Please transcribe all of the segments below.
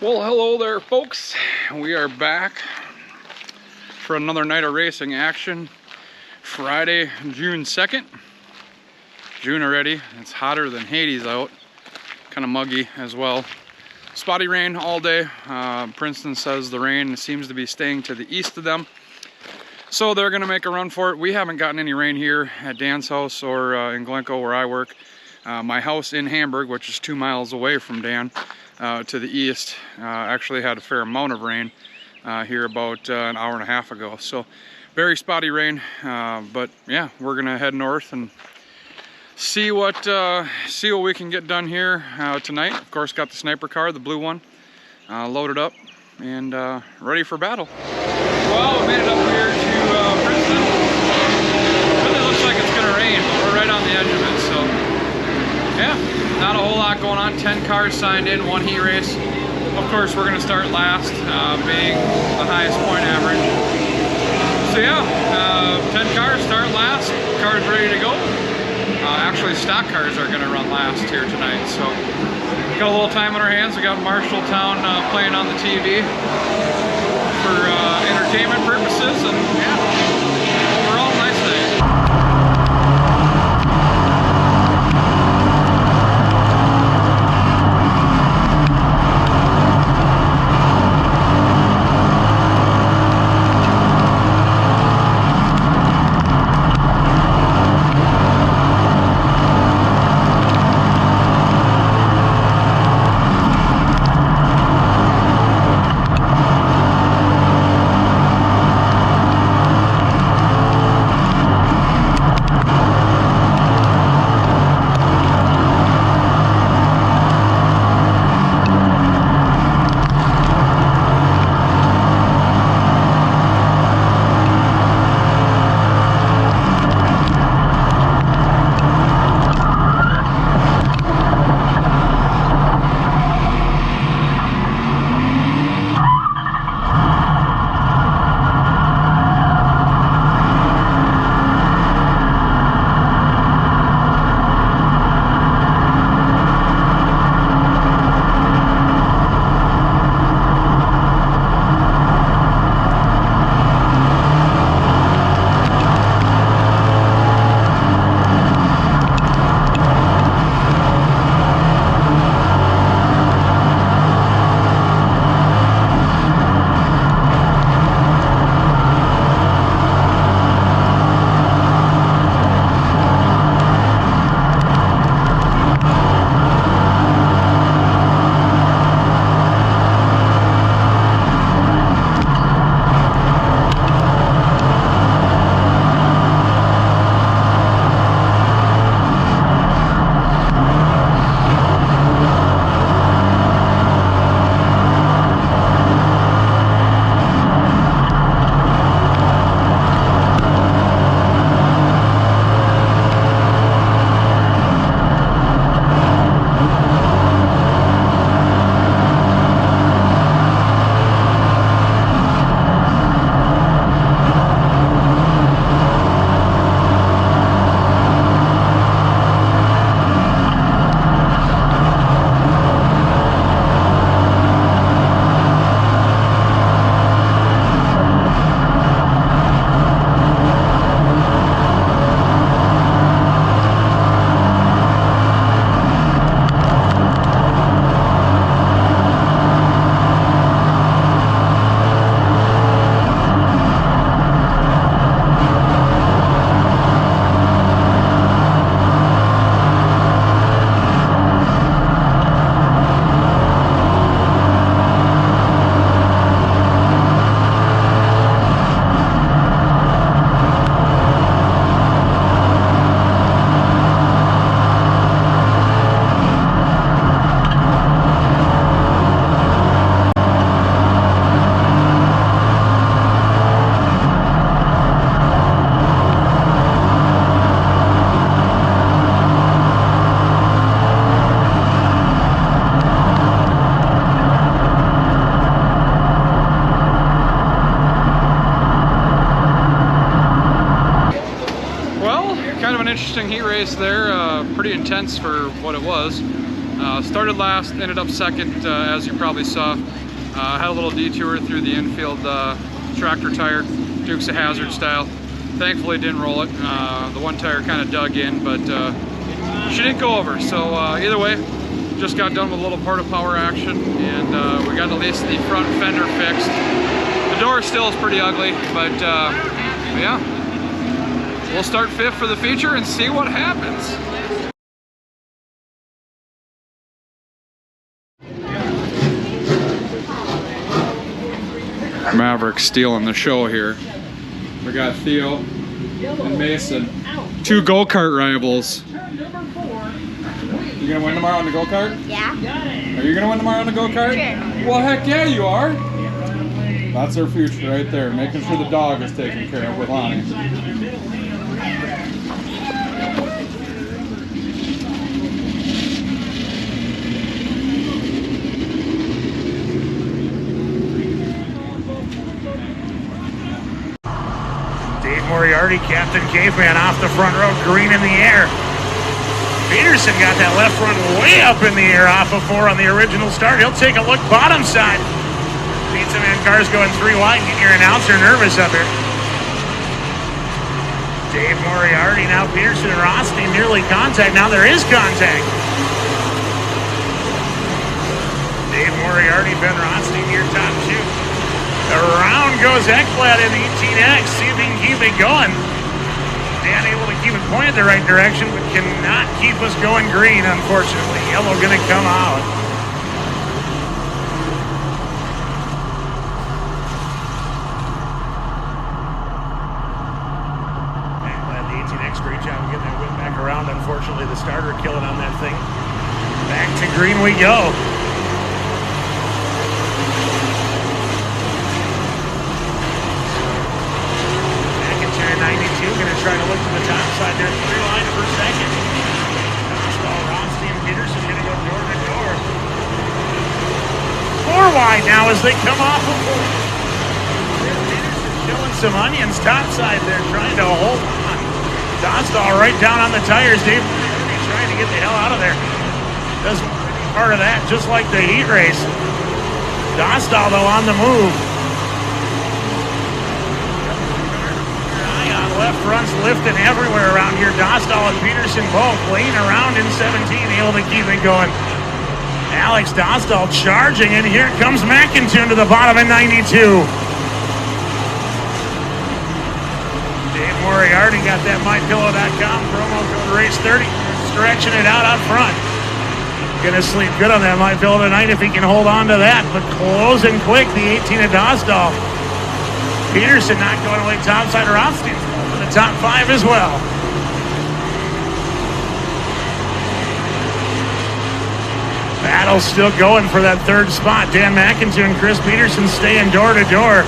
Well, hello there, folks. We are back for another night of racing action. Friday, June 2nd. June already. It's hotter than Hades out. Kind of muggy as well. Spotty rain all day. Princeton says the rain seems to be staying to the east of them. So they're going to make a run for it. We haven't gotten any rain here at Dan's house or in Glencoe where I work. My house in Hamburg, which is 2 miles away from Dan, to the east, actually had a fair amount of rain here about an hour and a half ago. So very spotty rain, but yeah, we're gonna head north and see what we can get done here tonight. Of course, got the sniper car, the blue one, loaded up and ready for battle. Well, we made it up here to Princeton. It really looks like it's gonna rain, but we're right on the edge of it, so yeah, not a whole lot going on. 10 cars signed in, 1 heat race. Of course, we're gonna start last, being the highest point average. So yeah, 10 cars start last, cars ready to go. Actually, stock cars are gonna run last here tonight, so got a little time on our hands. We got Marshalltown playing on the TV for entertainment purposes, and yeah, overall nice night. Interesting heat race there, pretty intense for what it was. Started last, ended up second, as you probably saw. Had a little detour through the infield tractor tire, Dukes of Hazzard style. Thankfully didn't roll it. The one tire kind of dug in, but she didn't go over. So either way, just got done with a little part of power action, and we got at least the front fender fixed. The door still is pretty ugly, but yeah, we'll start fifth for the feature and see what happens. Maverick stealing the show here. We got Theo and Mason, two go-kart rivals. You gonna win tomorrow on the go-kart? Yeah. Are you gonna win tomorrow on the go-kart? Sure. Well, heck yeah, you are. That's our future right there, making sure the dog is taken care of with Lonnie. Dave Moriarty, Captain Caveman off the front row, green in the air. Peterson got that left front way up in the air off of 4 on the original start. He'll take a look bottom side. Pizza Man cars going 3 wide. Get your announcer nervous up here. Dave Moriarty, now Peterson and Rothstein nearly contact. Now there is contact. Dave Moriarty, Ben Rothstein, your top 2. Around goes Ekblad in the 18X. See if he can keep it going. Dan able to keep it pointed the right direction, but cannot keep us going green, unfortunately. Yellow gonna come out. Ekblad, the 18X, great job of getting that whip back around. Unfortunately, the starter killing on that thing. Back to green we go. Going to try to look to the top side there. 3 line for second. Rothstein, Peterson going to go door to door. 4 wide now as they come off of 4. Peterson showing some onions top side there, trying to hold on. Dostal right down on the tires. Dave trying to get the hell out of there. Doesn't want any part of that, just like the heat race. Dostal though on the move. Left front's lifting everywhere around here. Dostal and Peterson both playing around in 17, able to keep it going. Alex Dostal charging, and here comes McIntoon to the bottom in 92. Dave Moriarty got that MyPillow.com promo code RACE30, stretching it out front. Gonna sleep good on that MyPillow tonight if he can hold on to that, but closing quick, the 18 of Dostal. Peterson not going away topside. Rothstein for the top 5 as well. Battle still going for that 3rd spot. Dan McIntoon and Chris Peterson staying door to door.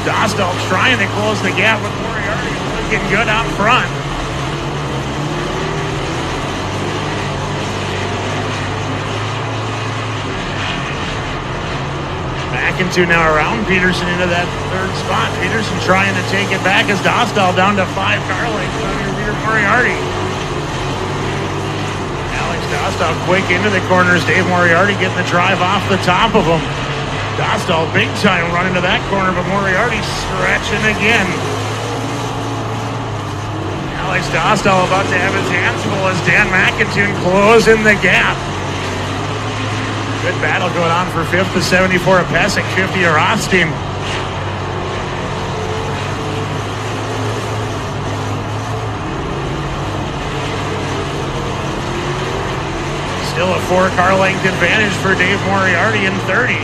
Dostal trying to close the gap with Moriarty, looking good out front. McIntoon now around Peterson into that 3rd spot. Peterson trying to take it back as Dostal down to 5 car lengths on your rear Moriarty. Alex Dostal quick into the corners. Dave Moriarty getting the drive off the top of him. Dostal big time run into that corner, but Moriarty stretching again. Alex Dostal about to have his hands full as Dan McIntoon closing the gap. Good battle going on for 5th to 74 of Pesic, 50 of Rothstein. Still a 4-car length advantage for Dave Moriarty in 30.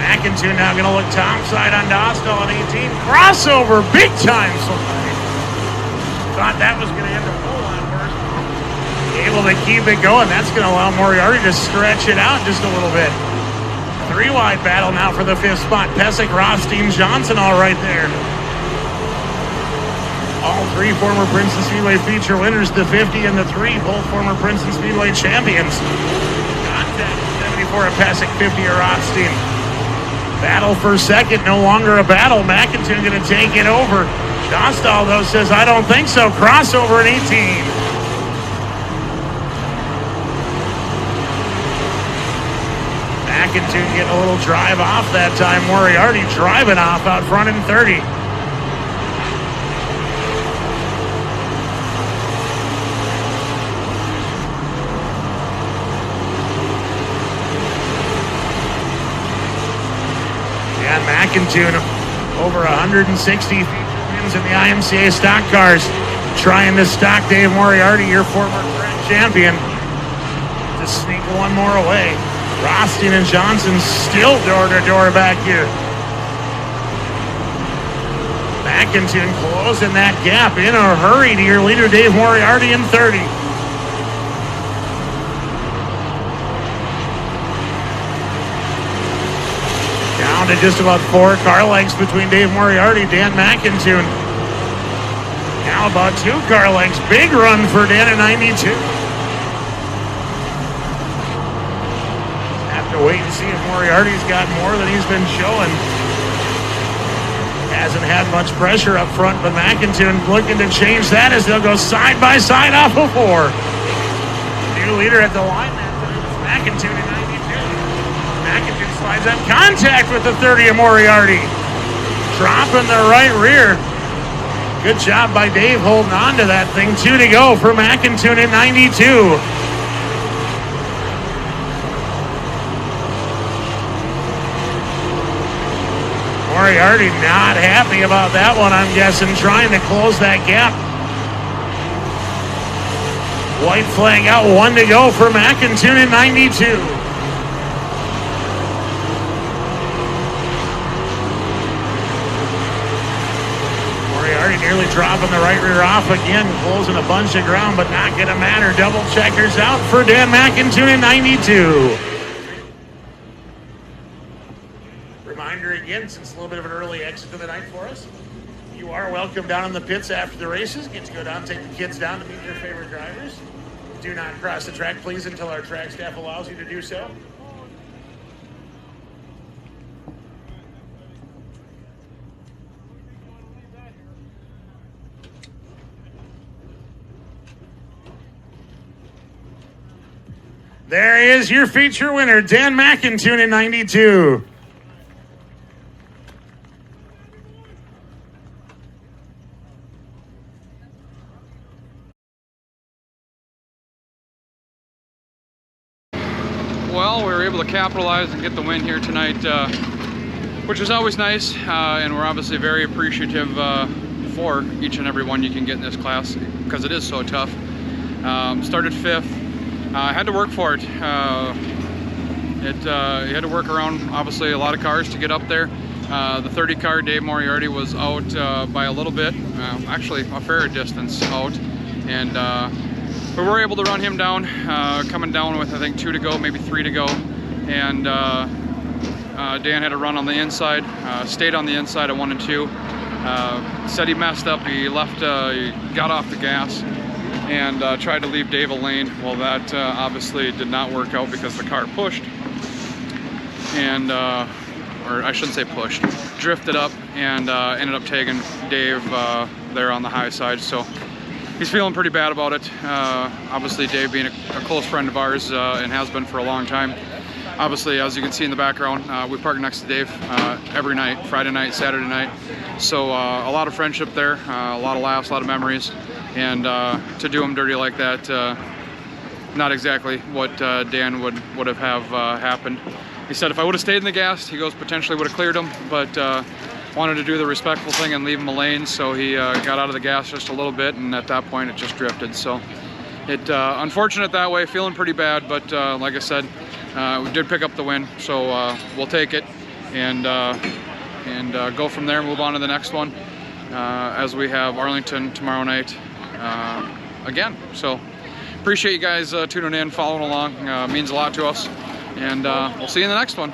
McIntoon now going to look topside on Dostal on 18. Crossover, big time. Thought that was going to end a whole lot worse. Able to keep it going. That's going to allow Moriarty to stretch it out just a little bit. 3 wide battle now for the 5th spot. Pesic, Rothstein, Johnson all right there. All 3 former Princeton Speedway feature winners, the 50 and the 3, both former Princeton Speedway champions. Contact 74 of Pesic, 50 of Rothstein. Battle for second, no longer a battle. McIntoon going to take it over. Dostal though says, I don't think so. Crossover at 18. McIntyre getting a little drive off that time. Moriarty driving off out front in 30. Yeah, McIntyre over 160 wins in the IMCA stock cars. Trying to stock Dave Moriarty, your former grand champion. To sneak one more away. Rothstein and Johnson still door-to-door back here. McIntyre closing that gap in a hurry to your leader, Dave Moriarty, in 30. Down to just about 4 car lengths between Dave Moriarty, Dan McIntyre. Now about 2 car lengths. Big run for Dan at 92. Wait and see if Moriarty's got more than he's been showing. Hasn't had much pressure up front, but McIntyre looking to change that as they'll go side by side off of 4. New leader at the line that time is McIntyre at 92. McIntyre slides on contact with the 30 of Moriarty. Dropping the right rear. Good job by Dave holding on to that thing. 2 to go for McIntyre at 92. Moriarty not happy about that one, I'm guessing, trying to close that gap. White flag out, 1 to go for McIntyre at 92. Moriarty nearly dropping the right rear off again, closing a bunch of ground, but not going to matter. Double checkers out for Dan McIntyre at 92. Reminder again, since a little bit of an early exit of the night for us, you are welcome down in the pits after the races. Get to go down, take the kids down to meet their favorite drivers. Do not cross the track, please, until our track staff allows you to do so. There is your feature winner, Dan McIntyre at 92. Well, we were able to capitalize and get the win here tonight, which is always nice, and we're obviously very appreciative for each and every one you can get in this class because it is so tough. Started 5th. I had to work for it. You had to work around, obviously, a lot of cars to get up there. The 30 car, Dave Moriarty, was out by a little bit, actually a fair distance out, and we were able to run him down, coming down with I think 2 to go, maybe 3 to go, and Dan had to run on the inside, stayed on the inside at 1 and 2. Said he messed up. He left, he got off the gas and tried to leave Dave a lane. Well, that obviously did not work out because the car pushed and, or I shouldn't say pushed, drifted up and ended up tagging Dave there on the high side. So he's feeling pretty bad about it. Obviously, Dave being a close friend of ours and has been for a long time. Obviously, as you can see in the background, we park next to Dave every night, Friday night, Saturday night. So a lot of friendship there, a lot of laughs, a lot of memories. And to do him dirty like that, not exactly what Dan would have happened. He said if I would have stayed in the gas, he goes, potentially would have cleared him, but wanted to do the respectful thing and leave him a lane, so he got out of the gas just a little bit, and at that point it just drifted. So it unfortunate that way, feeling pretty bad, but like I said, we did pick up the win, so we'll take it and go from there, move on to the next one, as we have Arlington tomorrow night again. So appreciate you guys tuning in, following along. Means a lot to us, and we'll see you in the next one.